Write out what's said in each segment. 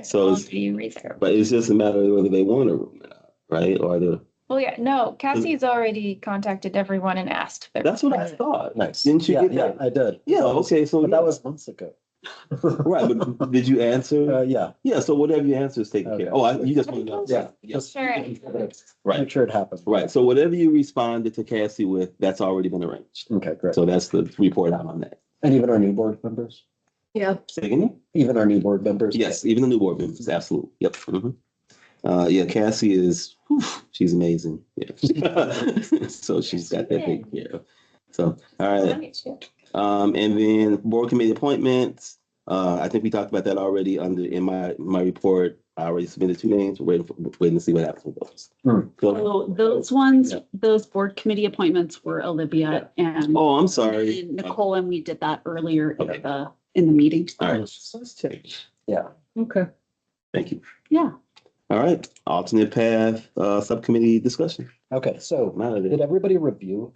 So Will it's, be reserved. but it's just a matter of whether they want a room or not, right? Or the, Well, yeah, no, Cassie's already contacted everyone and asked. that's what I thought. Nice. Didn't you Yeah, get yeah, that? I did. Yeah, okay, so But that yeah. was months ago. Right, but did you answer? Yeah, Yeah, so whatever you answer is taken Okay. care of. Oh, you just want to know. yeah. Yes. Just Sure. Right. make sure it happens. Right, so whatever you responded to Cassie with, that's already been arranged. Okay, great. So that's the report out on that. And even our new board members? Yeah. Say again? Even our new board members? Yes, even the new board members, absolutely. Yep. Mhm. Yeah, Cassie is, whew, she's amazing. Yeah. So she's got that taken care of. So, all right. And then board committee appointments. I think we talked about that already in my report. I already submitted 2 names. We're waiting to see what happens with those. So, So those ones, Yeah. those board committee appointments were Olivia and oh, I'm sorry. Nicole, and we did that earlier Okay. in the meeting. All right. Yeah. Okay. Thank you. Yeah. All right. Alternate path, subcommittee discussion. Okay, so I'm out of did it. everybody review?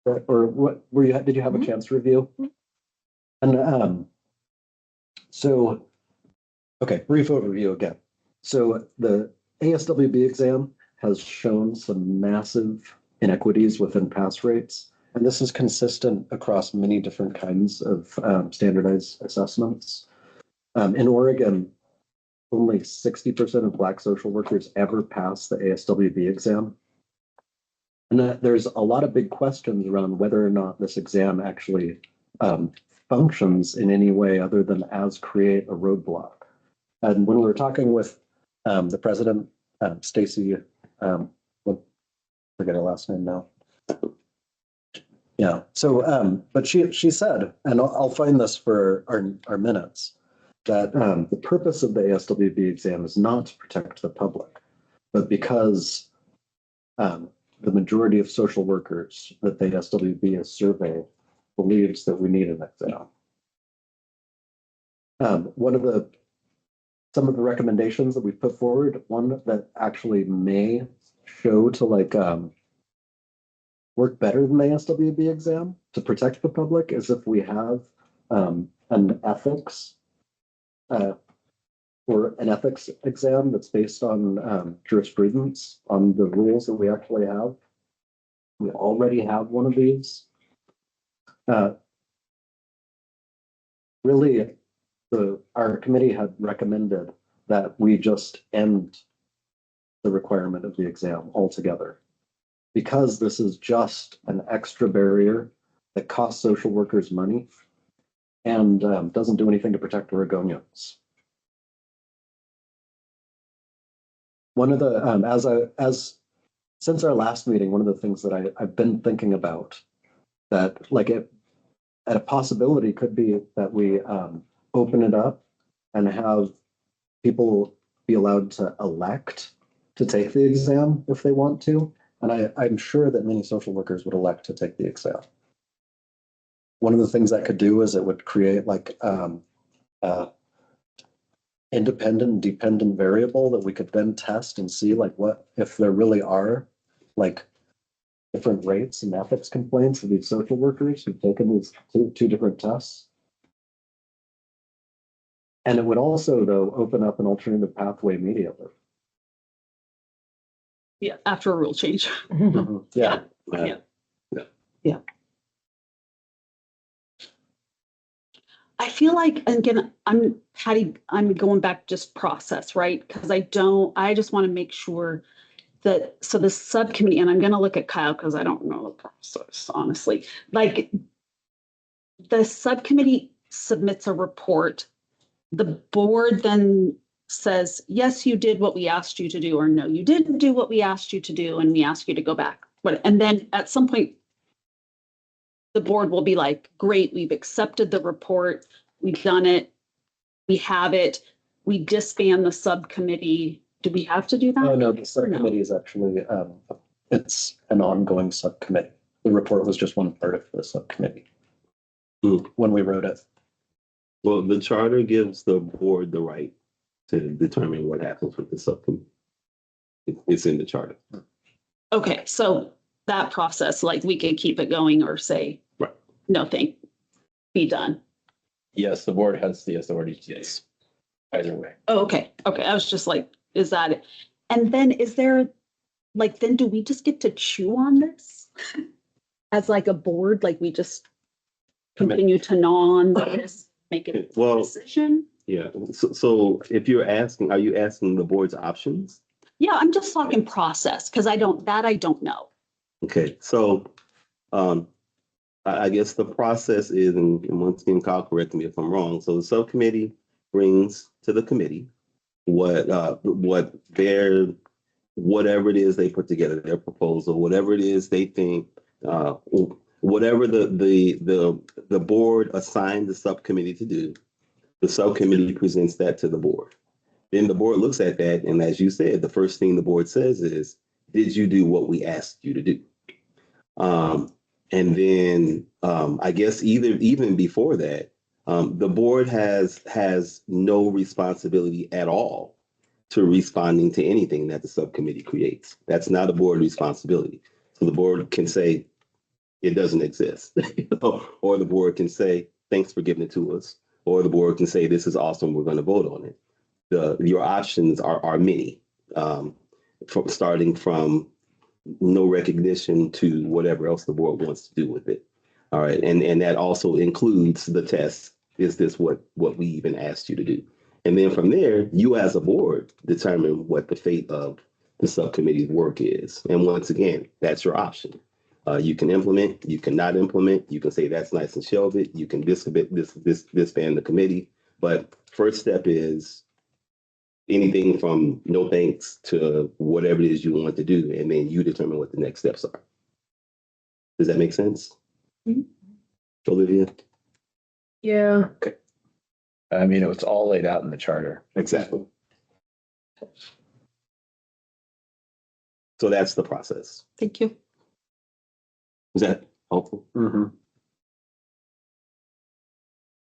Or what, did you have a chance to review? And, so, okay, brief overview again. So the ASWB exam has shown some massive inequities within pass rates. And this is consistent across many different kinds of standardized assessments. In Oregon, only 60% of Black social workers ever pass the ASWB exam. And there's a lot of big questions around whether or not this exam actually functions in any way other than as create a roadblock. And when we were talking with the president, Stacy, forget her last name now. Yeah, so, but she said, and I'll find this for our minutes, that the purpose of the ASWB exam is not to protect the public, but because the majority of social workers that the ASWB has surveyed believes that we need an exam. Some of the recommendations that we put forward, one that actually may show to work better than the ASWB exam to protect the public is if we have an ethics or an ethics exam that's based on jurisprudence on the rules that we actually have. We already have one of these. Really, our committee had recommended that we just end the requirement of the exam altogether, because this is just an extra barrier that costs social workers money and doesn't do anything to protect Oregonians. One of the, since our last meeting, one of the things that I've been thinking about that a possibility could be that we open it up and have people be allowed to elect to take the exam if they want to. And I'm sure that many social workers would elect to take the exam. One of the things that could do is it would create independent, dependent variable that we could then test and see what if there really are different rates and ethics complaints of these social workers who've taken these two different tests. And it would also, though, open up an alternative pathway immediately. Yeah, after a rule change. Yeah. Yeah. I feel like, again, Patty, I'm going back just process, right? Because I just want to make sure that, so the subcommittee, and I'm going to look at Kyle because I don't know the process, honestly. The subcommittee submits a report. The board then says, yes, you did what we asked you to do, or no, you didn't do what we asked you to do, and we ask you to go back. And then at some point, the board will be like, great, we've accepted the report, we've done it, we have it, we disband the subcommittee. Do we have to do that? Oh, no, the subcommittee is actually, it's an ongoing subcommittee. The report was just one part of the subcommittee when we wrote it. Well, the charter gives the board the right to determine what happens with the subcommittee. It's in the charter. Okay, so that process, we could keep it going or say, right, no, be done. Yes, the board has the authority to. Yes. either way. Oh, okay, okay, I was just like, is that it? And then is there, like, then do we just get to chew on this? As like a board, like we just continue to gnaw on this, make a Well, decision? yeah. So if you're asking, are you asking the board's options? Yeah, I'm just talking process, because I don't know. Okay, so I guess the process is, and once again, Kyle, correct me if I'm wrong. So the subcommittee brings to the committee what their, whatever it is they put together, their proposal, whatever it is they think, uh, whatever the board assigned the subcommittee to do, the subcommittee presents that to the board. Then the board looks at that, and as you said, the first thing the board says is, "Did you do what we asked you to do?" And then I guess even before that, the board has no responsibility at all to responding to anything that the subcommittee creates. That's not a board responsibility. So the board can say it doesn't exist, or the board can say thanks for giving it to us, or the board can say this is awesome, we're going to vote on it. Your options are many, starting from no recognition to whatever else the board wants to do with it. All right. And that also includes the test. Is this what we even asked you to do? And then from there, you as a board determine what the fate of the subcommittee's work is. And once again, that's your option. You can implement, you cannot implement, you can say that's nice and shelve it, you can disband the committee. But first step is anything from no thanks to whatever it is you want to do, and then you determine what the next steps are. Does that make sense? Mhm. Olivia? Yeah. I mean, it was all laid out in the charter. Exactly. So that's the process. Thank you. Is that helpful? Mm-hmm.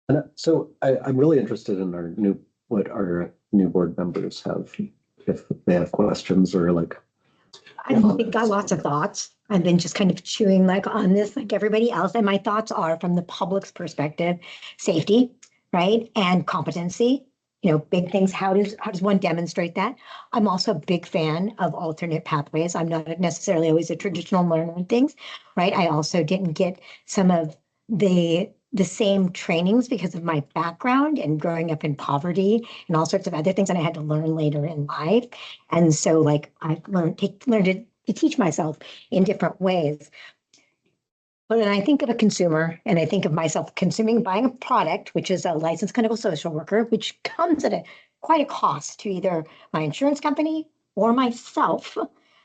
And so I'm really interested in what our new board members have, if they have questions or like. I've got lots of thoughts. I've been just kind of chewing like on this, like everybody else. And my thoughts are from the public's perspective, safety, right? And competency, big things. How does one demonstrate that? I'm also a big fan of alternate pathways. I'm not necessarily always a traditional learner in things, right? I also didn't get some of the same trainings because of my background and growing up in poverty and all sorts of other things that I had to learn later in life. And so like I've learned to teach myself in different ways. But when I think of a consumer and I think of myself buying a product, which is a licensed clinical social worker, which comes at quite a cost to either my insurance company or myself.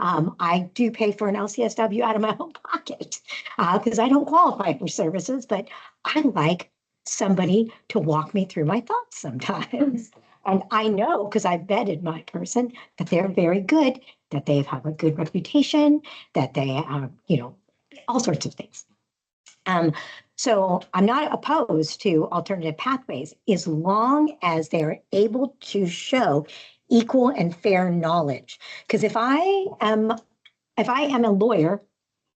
I do pay for an LCSW out of my own pocket because I don't qualify for services, but I like somebody to walk me through my thoughts sometimes. And I know because I've vetted my person that they're very good, that they have a good reputation, that they are, all sorts of things. So I'm not opposed to alternative pathways as long as they're able to show equal and fair knowledge. Because if I am a lawyer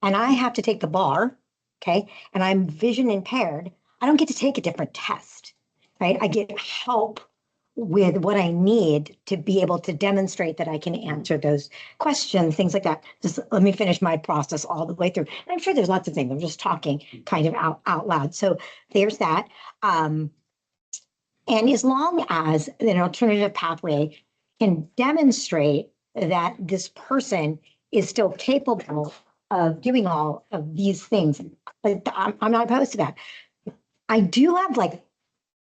and I have to take the bar, okay, and I'm vision impaired, I don't get to take a different test, right? I get help with what I need to be able to demonstrate that I can answer those questions, things like that. Just let me finish my process all the way through. And I'm sure there's lots of things. I'm just talking kind of out loud. So there's that. And as long as an alternative pathway can demonstrate that this person is still capable of doing all of these things, but I'm not opposed to that. I do have like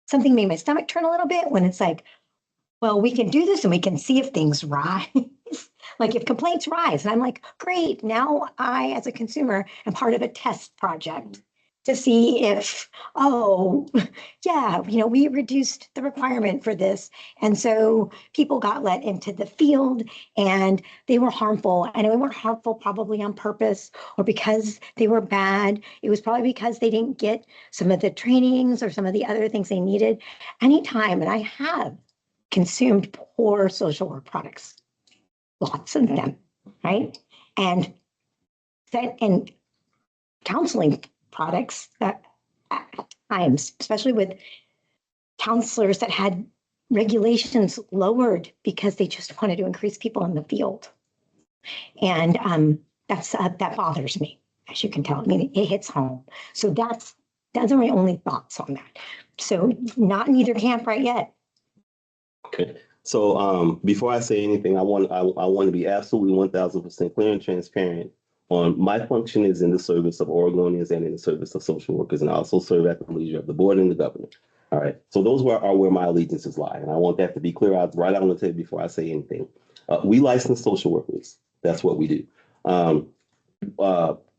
something made my stomach turn a little bit when it's like, well, we can do this and we can see if things rise. Like if complaints rise, and I'm like, great, now I, as a consumer, am part of a test project to see if, oh, yeah, we reduced the requirement for this. And so people got let into the field and they were harmful. And they weren't harmful probably on purpose or because they were bad. It was probably because they didn't get some of the trainings or some of the other things they needed. Anytime, and I have consumed poor social work products, lots of them, right? And counseling products at times, especially with counselors that had regulations lowered because they just wanted to increase people in the field. And that bothers me, as you can tell. I mean, it hits home. So those are my only thoughts on that. So not in either camp right yet. Okay. So before I say anything, I want to be absolutely 1000% clear and transparent on my function is in the service of Oregonians and in the service of social workers, and I also serve at the leisure of the board and the governor. All right. So those are where my allegiances lie, and I want that to be clear out right out on the table before I say anything. We license social workers. That's what we do.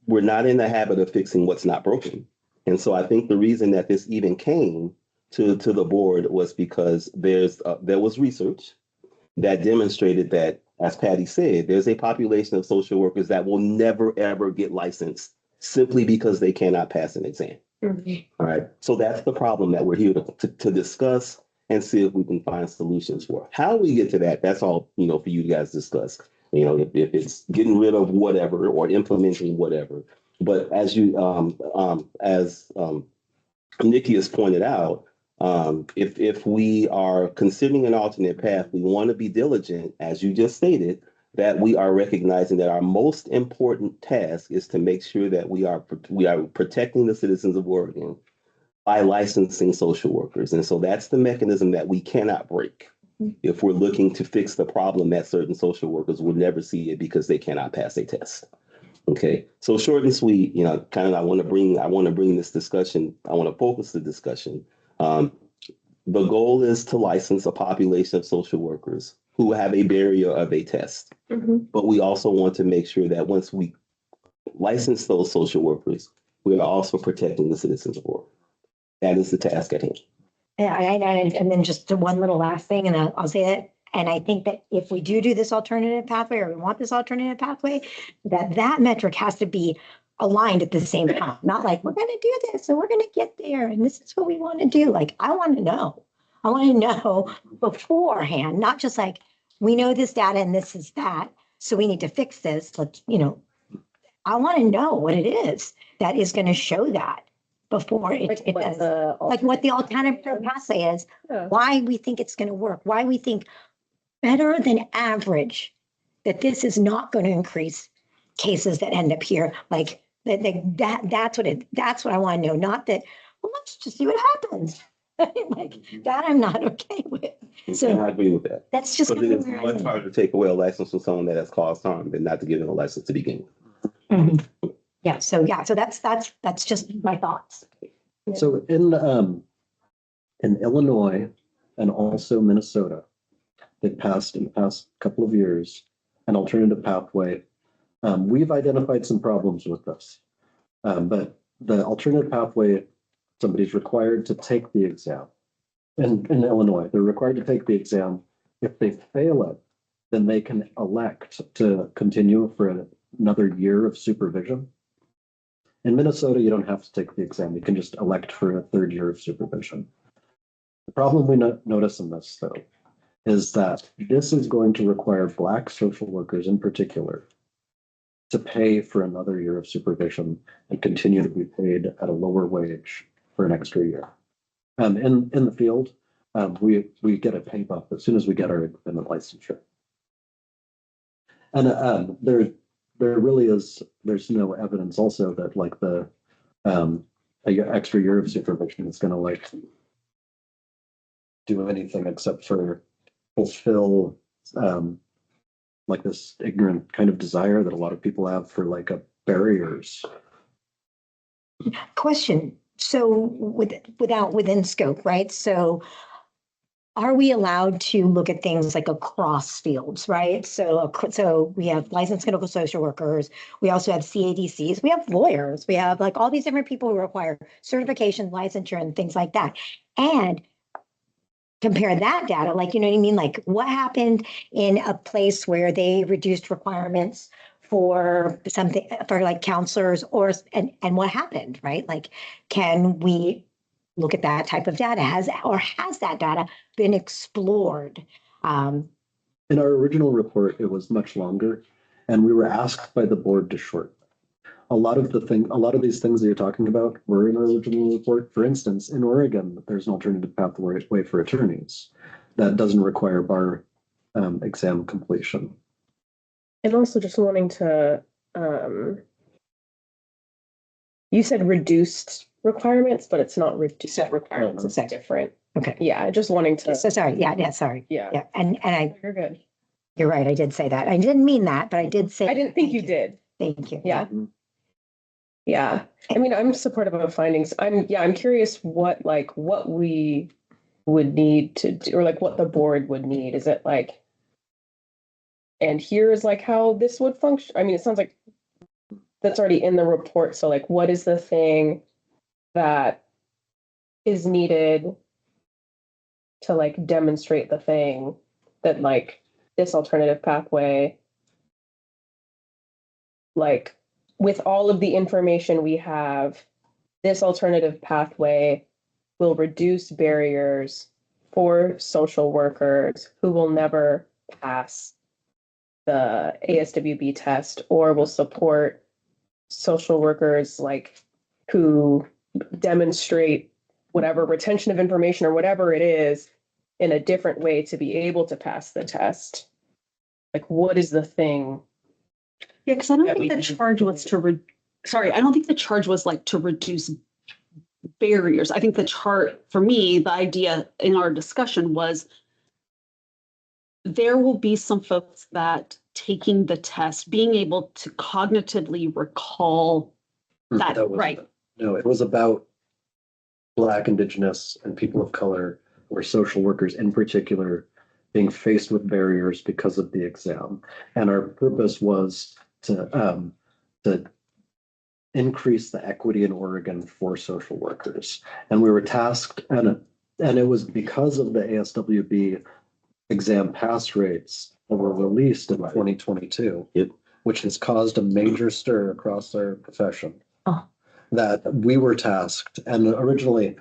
We're not in the habit of fixing what's not broken, and so I think the reason that this even came to the board was because there was research that demonstrated that, as Patty said, there's a population of social workers that will never, ever get licensed simply because they cannot pass an exam. All right. So that's the problem that we're here to discuss and see if we can find solutions for. How we get to that, that's all, for you guys to discuss. If it's getting rid of whatever or implementing whatever. But as Nikki has pointed out, if we are considering an alternate path, we want to be diligent, as you just stated, that we are recognizing that our most important task is to make sure that we are protecting the citizens of Oregon by licensing social workers. And so that's the mechanism that we cannot break if we're looking to fix the problem that certain social workers will never see it because they cannot pass a test. Okay, so short and sweet, I want to bring this discussion. I want to focus the discussion. The goal is to license a population of social workers who have a barrier of a test. But we also want to make sure that once we license those social workers, we are also protecting the citizens of Oregon. That is the task at hand. And then just one little last thing, and I'll say that. And I think that if we do this alternative pathway, or we want this alternative pathway, that metric has to be aligned at the same time. Not like, we're going to do this and we're going to get there and this is what we want to do. Like, I want to know beforehand, not just like, we know this data and this is that, so we need to fix this. I want to know what it is that is going to show that before it does. Like what the alternative pathway is, why we think it's going to work, why we think better than average, that this is not going to increase cases that end up here. Like that's what I want to know. Not that, well, let's just see what happens. Like that I'm not okay with. So and I agree with that. That's just. Because it is much harder to take away a license from someone that has caused harm than not to give them a license to begin with. Mm-hmm. Yeah. So that's just my thoughts. So in Illinois and also Minnesota, they passed in the past couple of years an alternative pathway. We've identified some problems with this, but the alternative pathway, somebody's required to take the exam. In Illinois, they're required to take the exam. If they fail it, then they can elect to continue for another year of supervision. In Minnesota, you don't have to take the exam. You can just elect for a third year of supervision. The problem we notice in this, though, is that this is going to require Black social workers in particular to pay for another year of supervision and continue to be paid at a lower wage for an extra year. In the field, we get a pay bump as soon as we get our independent licensure. And there really is, there's no evidence also that like the extra year of supervision is going to like do anything except for fulfill like this ignorant kind of desire that a lot of people have for like barriers. Question. So within scope, right? So are we allowed to look at things like across fields, right? So we have licensed clinical social workers. We also have CADCs. We have lawyers. We have like all these different people who require certification, licensure, and things like that. And compare that data, like, you know what I mean? Like what happened in a place where they reduced requirements for something, for like counselors and what happened, right? Like, can we look at that type of data? Has that data been explored? In our original report, it was much longer, and we were asked by the board to shorten. A lot of these things that you're talking about were in our original report. For instance, in Oregon, there's an alternative pathway for attorneys. that doesn't require bar exam completion. And also just wanting to, you said reduced requirements, but it's not reduced requirements, it's different. Okay. Yeah, just wanting to, So sorry, yeah, sorry. yeah, Yeah, and you're good. you're right, I did say that. I didn't mean that, but I did say. I didn't think Thank you did. Thank you. Yeah. Yeah, I mean, I'm supportive of findings. I'm curious what we would need to do, or like what the board would need. Is it like, and here's like how this would function? I mean, it sounds like that's already in the report. So like, what is the thing that is needed to like demonstrate the thing that like this alternative pathway, like with all of the information we have, this alternative pathway will reduce barriers for social workers who will never pass the ASWB test, or will support social workers like who demonstrate whatever retention of information or whatever it is in a different way to be able to pass the test. Like, what is the thing? Yeah, because I don't Yeah, think we the can- charge was I don't think the charge was like to reduce barriers. I think the chart, for me, the idea in our discussion was there will be some folks that taking the test, being able to cognitively recall that, That was- right. No, it was about Black, Indigenous, and people of color, or social workers in particular, being faced with barriers because of the exam. And our purpose was to increase the equity in Oregon for social workers. And we were tasked, and it was because of the ASWB exam pass rates that were released in 2022. Yep. Which has caused a major stir across our profession. Oh. That we were tasked, and originally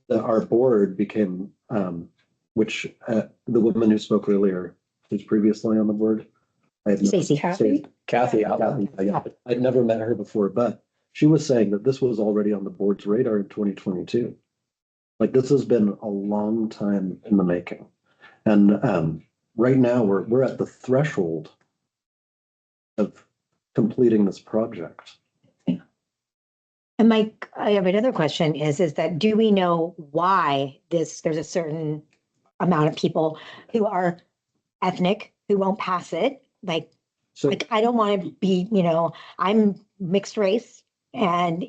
our board became, which the woman who spoke earlier, who's previously on the board. I had no- Stacey. Kathy? Kathy, yeah. I'd never met her before, but she was saying that this was already on the board's radar in 2022. Like, this has been a long time in the making. And right now we're at the threshold of completing this project. And Mike, I have another question is that do we know why there's a certain amount of people who are ethnic, who won't pass it? So Like, I don't want to be, I'm mixed race and,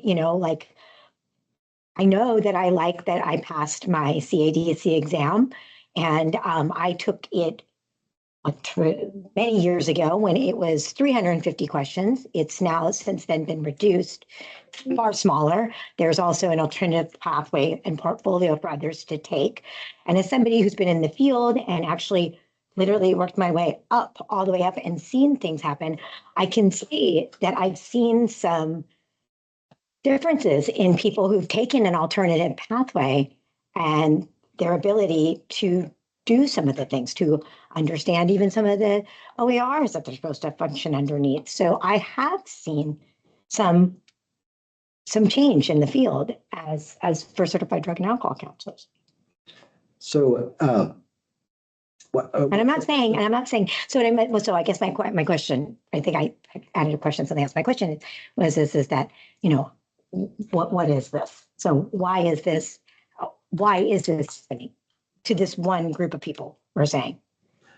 I know that I like that I passed my CADC exam and I took it many years ago when it was 350 questions. It's now since then been reduced, far smaller. There's also an alternative pathway and portfolio for others to take. And as somebody who's been in the field and actually literally worked my way up, all the way up and seen things happen, I can see that I've seen some differences in people who've taken an alternative pathway and their ability to do some of the things, to understand even some of the OERs that they're supposed to function underneath. So I have seen some change in the field as for certified drug and alcohol counselors. So, And I'm not saying, so what I meant was, so I guess my question, I think I added a question, something else. My question was is that, what is this? So why is this happening to this one group of people, we're saying?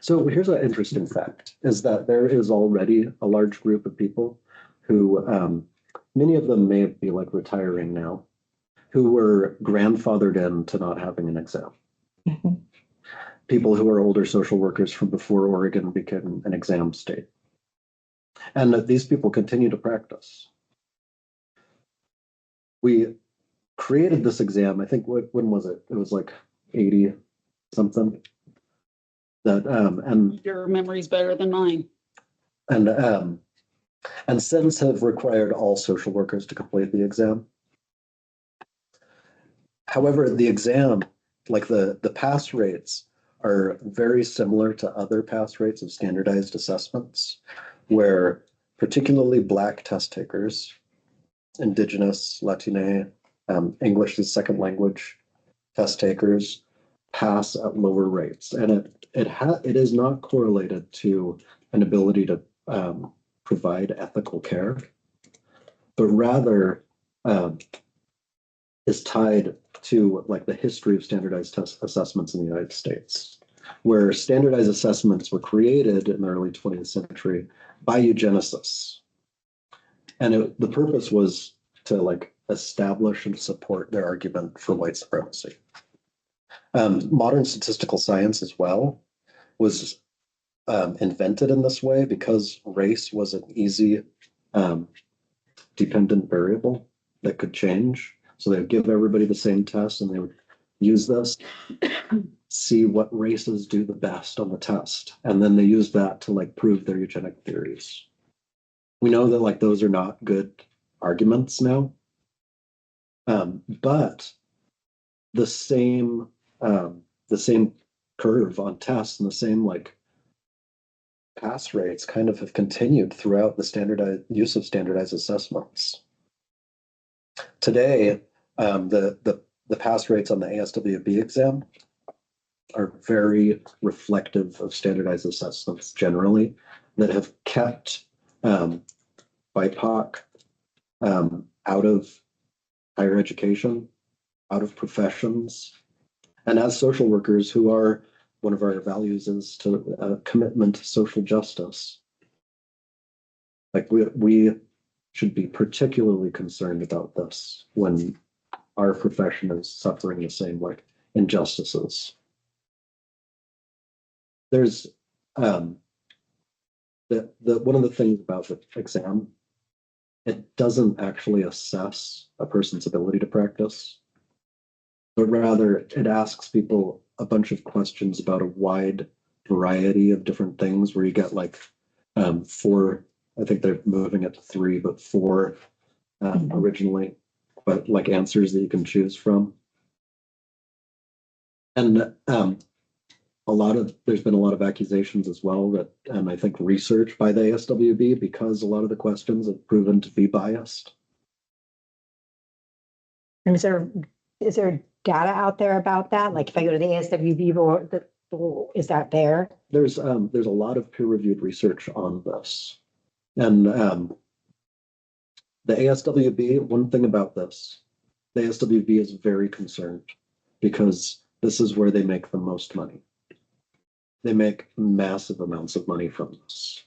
So here's an interesting fact, is that there is already a large group of people who, many of them may be like retiring now, who were grandfathered into not having an exam. Mm-hmm. People who are older social workers from before Oregon became an exam state. And that these people continue to practice. We created this exam, I think, when was it? It was like 80 something. That, and Your memory's better than mine. and since have required all social workers to complete the exam. However, the exam, like the pass rates, are very similar to other pass rates of standardized assessments, where particularly Black test takers, Indigenous, Latine, English as second language test takers pass at lower rates, and it is not correlated to an ability to provide ethical care, but rather is tied to like the history of standardized test assessments in the United States, where standardized assessments were created in the early 20th century by eugenicists. And the purpose was to like establish and support their argument for white supremacy. Modern statistical science as well was invented in this way because race was an easy dependent variable that could change. So they would give everybody the same test and they would use this, see what races do the best on the test. And then they use that to like prove their eugenic theories. We know that like those are not good arguments now. But the same curve on tests and the same like pass rates kind of have continued throughout the standardized use of standardized assessments. Today, the pass rates on the ASWB exam are very reflective of standardized assessments generally that have kept BIPOC out of higher education, out of professions. And as social workers, who are one of our values is to commitment to social justice. Like we should be particularly concerned about this when our profession is suffering the same like injustices. There's the one of the things about the exam, it doesn't actually assess a person's ability to practice, but rather it asks people a bunch of questions about a wide variety of different things where you get like 4, I think they're moving it to 3, but 4 originally, but like answers that you can choose from. And there's been a lot of accusations as well that I think research by the ASWB, because a lot of the questions have proven to be biased. And is there data out there about that? Like if I go to the ASWB board, is that there? There's a lot of peer-reviewed research on this. And the ASWB, one thing about this, the ASWB is very concerned because this is where they make the most money. They make massive amounts of money from this.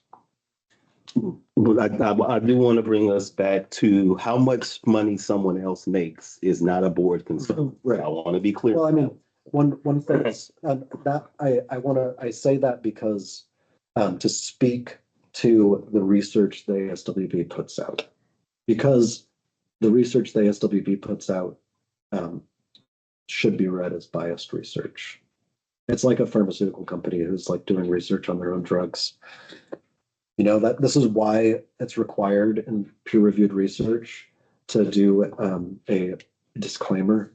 But I do want to bring us back to how much money someone else makes is not a board concern. Right. I want to be clear. Well, I mean, one thing is that I say that because to speak to the research the ASWB puts out, because the research the ASWB puts out should be read as biased research. It's like a pharmaceutical company who's like doing research on their own drugs. You know, that this is why it's required in peer-reviewed research to do a disclaimer.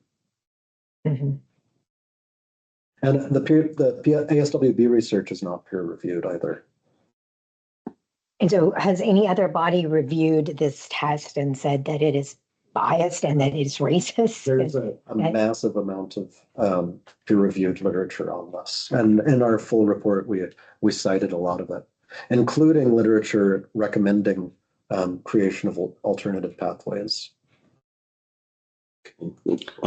Mm-hmm. And the ASWB research is not peer-reviewed either. And so has any other body reviewed this test and said that it is biased and that it's racist? There's a massive amount of peer-reviewed literature on this. And in our full report, we cited a lot of it, including literature recommending creation of alternative pathways.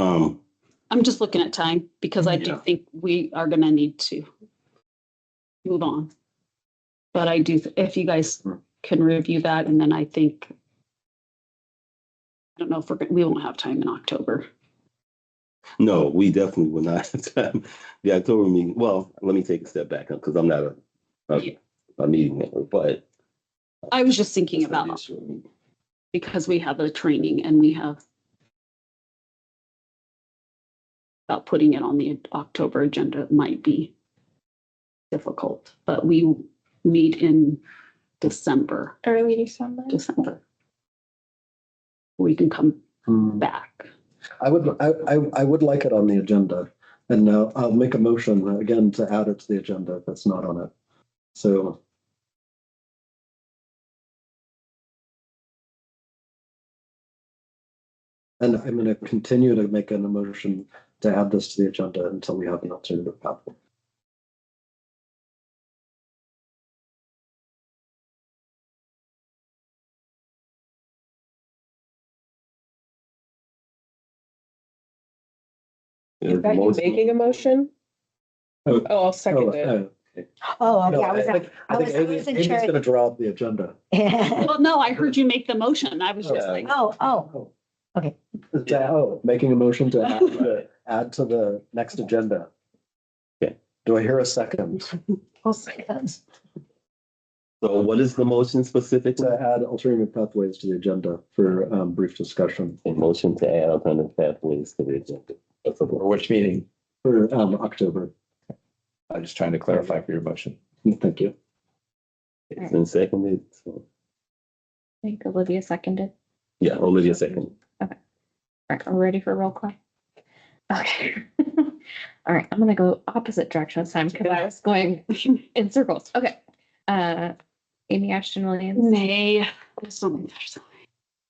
I'm just looking at time because I do think we are going to need to move on. But I do, if you guys can review that, and then I think, I don't know if we won't have time in October. No, we definitely will not have time. The October meeting, well, let me take a step back because I'm not a meeting member, but. I was just thinking about, because we have a training and we have about putting it on the October agenda might be difficult, but we meet in December. Early December. We can come back. I would like it on the agenda, and I'll make a motion again to add it to the agenda if it's not on it. So. And I'm going to continue to make an motion to add this to the agenda until we have an alternative pathway. There's Are you motion. making a motion? Oh, Oh, I'll second it. Okay. Oh, No, okay, I was, I think I wasn't Amy's sure. gonna draw up the agenda. Well, no, I heard you make the motion. I was just Yeah. like, Oh, okay. Making a motion to add to the next agenda. Okay. Do I hear a second? I'll second. So what is the motion specifically? To add alternative pathways to the agenda for brief discussion A motion to add alternative pathways to the agenda. For which meeting? for October. I'm just trying to clarify for your motion. Thank you. It's been seconded. So, I think Olivia seconded. yeah, Olivia seconded. All right, are we ready for roll call? Okay. All right, I'm gonna go opposite direction this time because I was going in circles. Okay. Amy Ashton Williams, nay.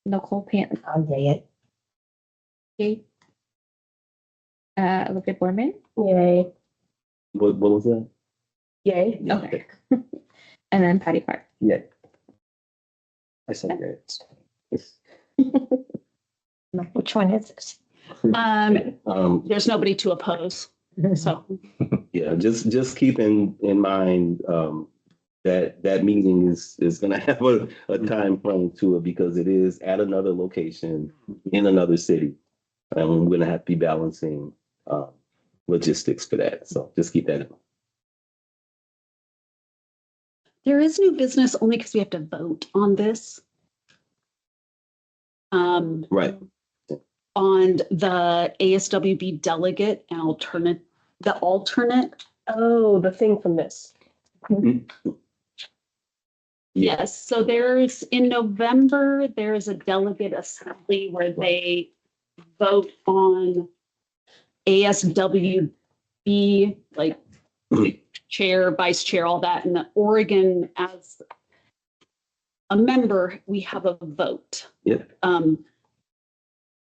Nicole Panton, I'll say it. Olivia Borman. Yay. What was that? Yay. Okay. And then Patty Clark. Yeah. I said great. Which one is this? There's nobody to oppose, so. Yeah, just keep in mind, that meeting is gonna have a time frame to it because it is at another location in another city. And we're gonna have to be balancing, logistics for that. So just keep that in mind. There is new business only because we have to vote on this. Right. On the ASWB delegate and the alternate. Oh, the thing from this. Yes, so there's, in November, there's a delegate assembly where they vote on ASWB, like chair, vice chair, all that. And the Oregon, as a member, we have a vote. Yep.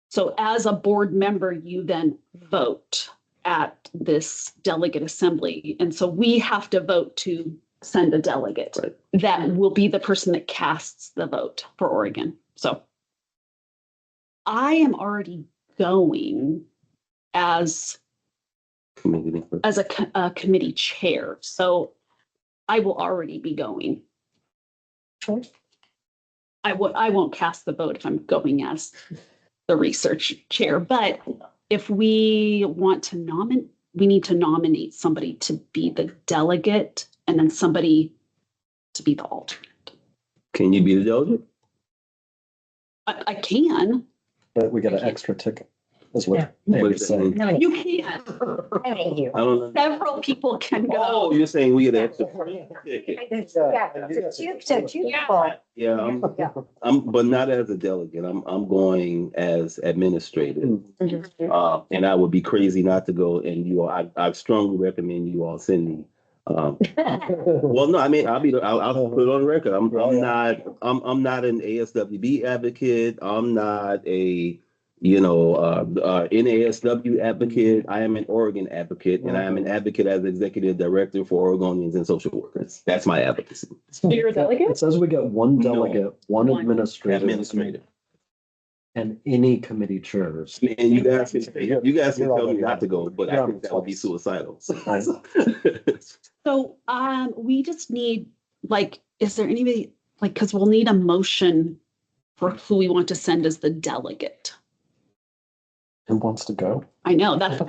So as a board member, you then vote at this delegate assembly. And so we have to vote to send a delegate. Right. That will be the person that casts the vote for Oregon. So I am already going as a committee chair. So I will already be going. Sure. I won't cast the vote if I'm going as the research chair, but if we want to nominate, we need to nominate somebody to be the delegate and then somebody to be the alternate. Can you be the delegate? I can. But we get an extra ticket, is Yeah. what What Amy's is that? saying. No, You can. I hate you. I don't know. Several people can Oh, go. you're saying we get an extra. Yeah, so two people. Yeah, Yeah. but not as a delegate. I'm going as administrative. And I would be crazy not to go, and you all, I strongly recommend you all send me. Well, no, I mean, I'll put it on the record. I'm not an ASWB advocate. I'm not a, NASW advocate. I am an Oregon advocate, and I am an advocate as executive director for Oregonians and social workers. That's my advocacy. You're a It delegate? says we get one No. delegate, one One. administrator, and any committee chairs. And you guys can tell me not to go, but I You're think that would be twice. suicidal. So we just need, is there anybody, because we'll need a motion for who we want to send as the delegate. Who wants to go? I know, that's,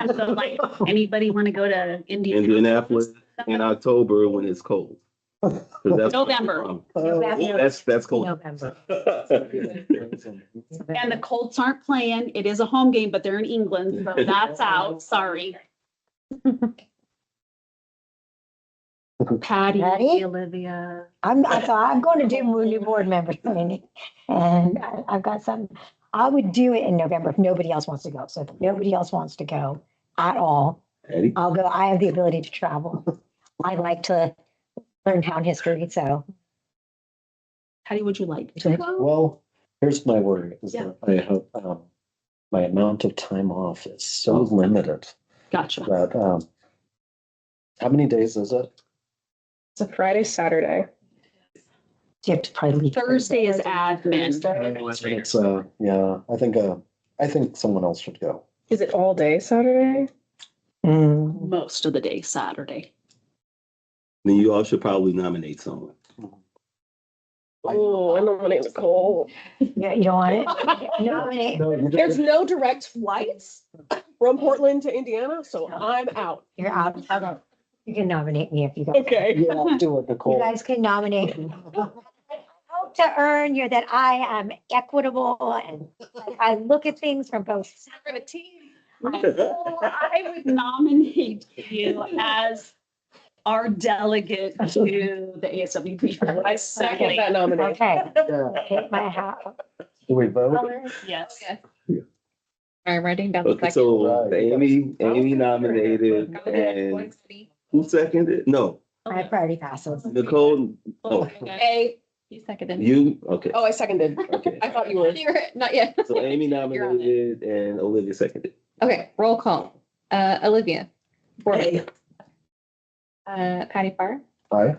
anybody want to go to Indianapolis in October when it's cold. 'Cause that's- November. That's cold. November. And the Colts aren't playing. It is a home game, but they're in England, so that's out. Sorry. Patty? Patty, Olivia. I'm going to do new board member training, and I've got some. I would do it in November if nobody else wants to go. So if nobody else wants to go at all, Eddie? I'll go. I have the ability to travel. I like to learn town history, so. Patty, would you like to go? Well, here's my worry, is Yeah. that I hope, my amount of time off is so limited Gotcha. that, how many days is it? It's a Friday, Saturday. You have to probably leave. Thursday is admin. It's, yeah, I think someone else should go. Is it all day Saturday? Mm, Most of the day Saturday. Then you all should probably nominate someone. Oh, I nominate Nicole. yeah, you don't want it? Nominate. No, you There's just, no direct flights from Portland to Indiana, so I'm out. You're out. Okay. You can nominate me if you guys. Okay. yeah, do it, You Nicole. guys can nominate me. Hope to earn you that I am equitable and I look at things from both. For the team. I would nominate you as our delegate to the ASWP. I second that nomination. Okay, Yeah. hit my hat. Do we vote? Yes. I'm writing down the Okay, second. so Right. Amy nominated and who seconded? No, My priority passes. Nicole. Oh, A. You seconded. you, okay, Oh, I seconded. okay. I thought you were. You're not yet. So Amy nominated and Olivia seconded. Okay, roll call. Olivia, A. Patty Farr, Aye.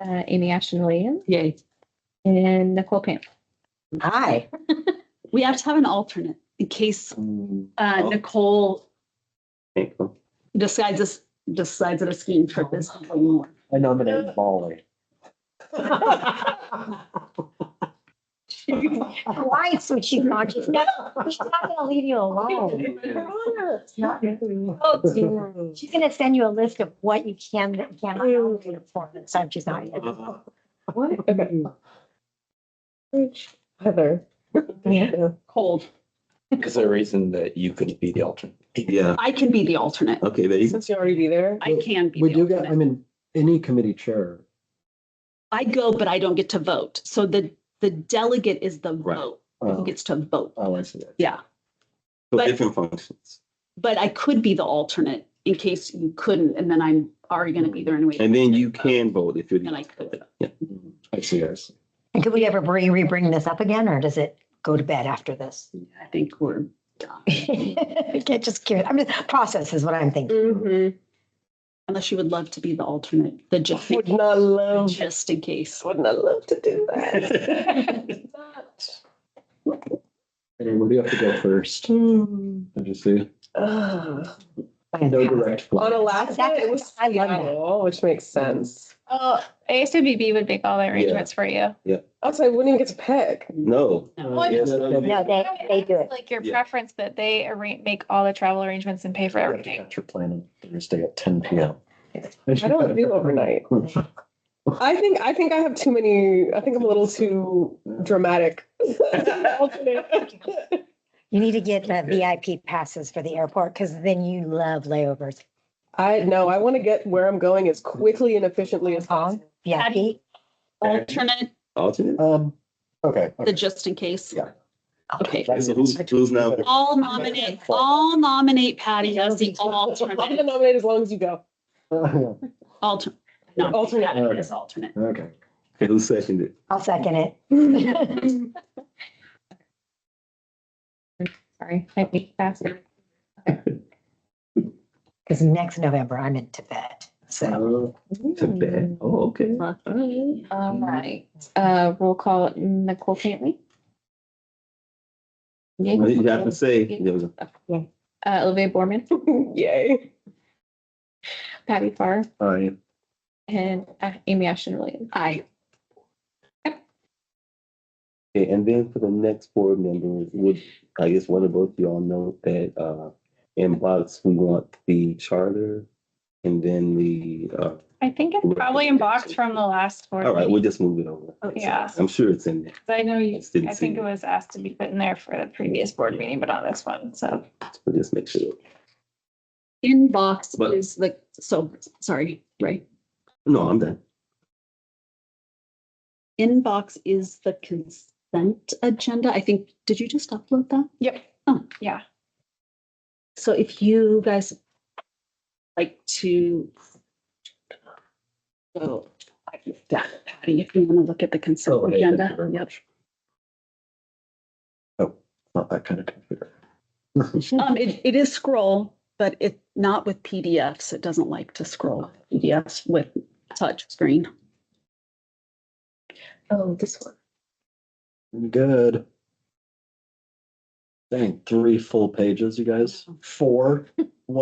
Amy Ashton Williams, Yay. and Nicole Pam. Hi. We have to have an alternate in case Oh. Nicole Thank you. decides that a skiing trip is. I nominate Molly. Twice what she's not, she's not gonna leave you alone. She's gonna send you a list of what you can, and cannot nominate for next time she's not here. Okay. Heather. Yeah. Cold. Is there a reason that you couldn't be the alternate? Yeah, I can be the alternate. okay, there you go. Since you already be there. I can be We the do get, I alternate. mean, any committee chair. I go, but I don't get to vote. So the delegate is the Right. vote. Who gets to vote. Oh, I see. Yeah. So But- different functions. But I could be the alternate in case you couldn't, and then I'm already gonna be there anyway. And then you can vote if you're. And I could. Yeah. I see, I see. And could we ever re-bring this up again, or does it go to bed after this? I think we're done. Get just curious. I'm just, process is what I'm thinking. Mm-hmm. Unless you would love to be the alternate, the Would not love, just in case. would not love to do that. And where do you have to go first? Did you see? No direct. On Alaska, it was I love that. Seattle, which makes sense. Oh, ASWB would make all the arrangements for you. Also, I wouldn't even get to pick. No. No. Yes, No, they do it. Like your Yeah. preference, but they make all the travel arrangements and pay for everything. Catch your plane on Thursday at 10 PM. I don't do overnight. I think I have too many, I think I'm a little too dramatic. Alternate. You need to get the VIP passes for the airport because then you love layovers. I want to get where I'm going as quickly and efficiently as possible. Yeah, Patty? Alternate, Alternate? Okay. the just in case. Yeah. Okay. Okay, so who's now? I'll nominate Patty as the I'm gonna alternate. nominate as long as you go. Alternate. Alternate. Patty as alternate. Okay. Okay, who seconded? I'll second it. Sorry, I think faster. Because next November I'm in Tibet. So Tibet. Oh, okay. All right, roll call Nicole Cantley. Well, you have to say, there was a- Olivia Borman, Yay. Patty Farr, Aye. and Amy Ashton Williams. Aye. okay, and then for the next board member, would, I guess one of both y'all know that, in box, we want the charter and then the, I think it's probably in box from the last board. all right, meeting. we'll just move it over. Yeah. I'm sure it's in there. 'Cause I know you, Just didn't I see think it it. was asked to be put in there for the previous board meeting, but not this one, so. We'll just make sure. Inbox But- is the, so, sorry, right? No, I'm done. Inbox is the consent agenda. I think, did you just upload that? Yep. Oh, Yeah. so if you guys like to go, Patty, if you want to look at the consent Oh, hey, thank you agenda. very Yep. much. Oh, not that kind of computer. It is scroll, but it not with PDFs. It doesn't like to scroll PDFs with touch screen. Oh, this one. Good. Dang, 3 full pages, you guys. 4.